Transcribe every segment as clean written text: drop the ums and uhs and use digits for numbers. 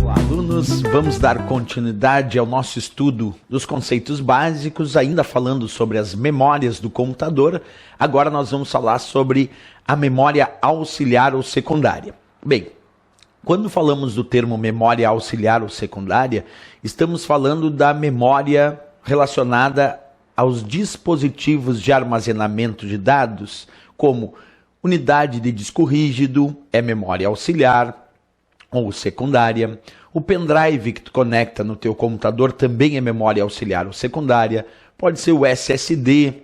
Olá, alunos! Vamos dar continuidade ao nosso estudo dos conceitos básicos, ainda falando sobre as memórias do computador. Agora nós vamos falar sobre a memória auxiliar ou secundária. Bem, quando falamos do termo memória auxiliar ou secundária, estamos falando da memória relacionada aos dispositivos de armazenamento de dados, como unidade de disco rígido, é memória auxiliar ou secundária. O pendrive que tu conecta no teu computador também é memória auxiliar ou secundária. Pode ser o SSD,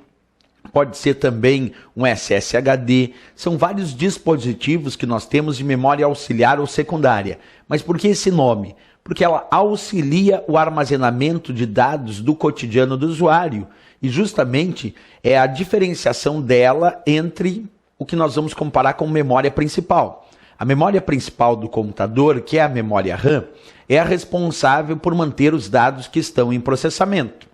pode ser também um SSHD. São vários dispositivos que nós temos de memória auxiliar ou secundária. Mas por que esse nome? Porque ela auxilia o armazenamento de dados do cotidiano do usuário. E justamente é a diferenciação dela entre o que nós vamos comparar com memória principal. A memória principal do computador, que é a memória RAM, é a responsável por manter os dados que estão em processamento.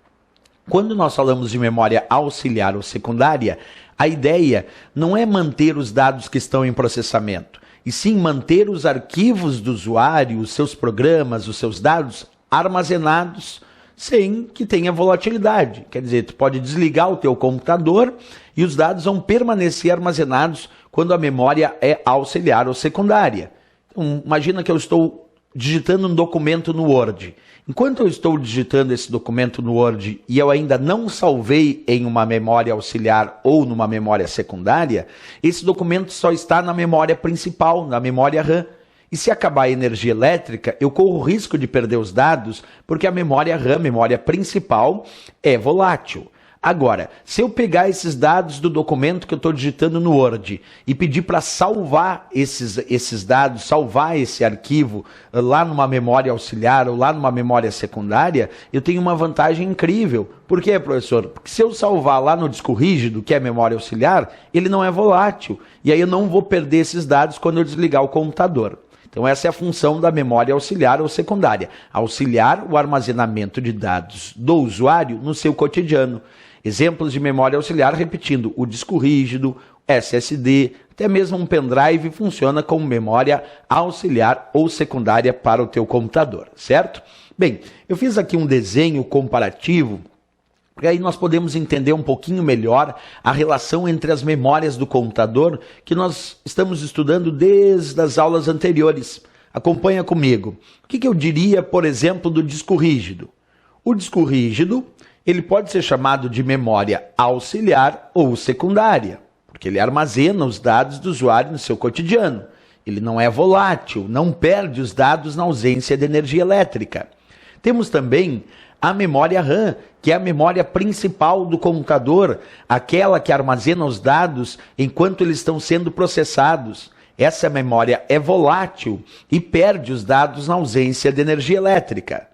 Quando nós falamos de memória auxiliar ou secundária, a ideia não é manter os dados que estão em processamento, e sim manter os arquivos do usuário, os seus programas, os seus dados armazenados sem que tenha volatilidade. Quer dizer, tu pode desligar o teu computador e os dados vão permanecer armazenados quando a memória é auxiliar ou secundária. Então, imagina que eu estou digitando um documento no Word. Enquanto eu estou digitando esse documento no Word e eu ainda não salvei em uma memória auxiliar ou numa memória secundária, esse documento só está na memória principal, na memória RAM. E se acabar a energia elétrica, eu corro o risco de perder os dados, porque a memória RAM, memória principal, é volátil. Agora, se eu pegar esses dados do documento que eu estou digitando no Word e pedir para salvar esses dados, salvar esse arquivo lá numa memória auxiliar ou lá numa memória secundária, eu tenho uma vantagem incrível. Por quê, professor? Porque se eu salvar lá no disco rígido, que é a memória auxiliar, ele não é volátil. E aí eu não vou perder esses dados quando eu desligar o computador. Então essa é a função da memória auxiliar ou secundária. Auxiliar o armazenamento de dados do usuário no seu cotidiano. Exemplos de memória auxiliar, repetindo, o disco rígido, SSD, até mesmo um pendrive funciona como memória auxiliar ou secundária para o teu computador, certo? Bem, eu fiz aqui um desenho comparativo, e aí nós podemos entender um pouquinho melhor a relação entre as memórias do computador que nós estamos estudando desde as aulas anteriores. Acompanha comigo. O que eu diria, por exemplo, do disco rígido? O disco rígido, ele pode ser chamado de memória auxiliar ou secundária, porque ele armazena os dados do usuário no seu cotidiano. Ele não é volátil, não perde os dados na ausência de energia elétrica. Temos também a memória RAM, que é a memória principal do computador, aquela que armazena os dados enquanto eles estão sendo processados. Essa memória é volátil e perde os dados na ausência de energia elétrica.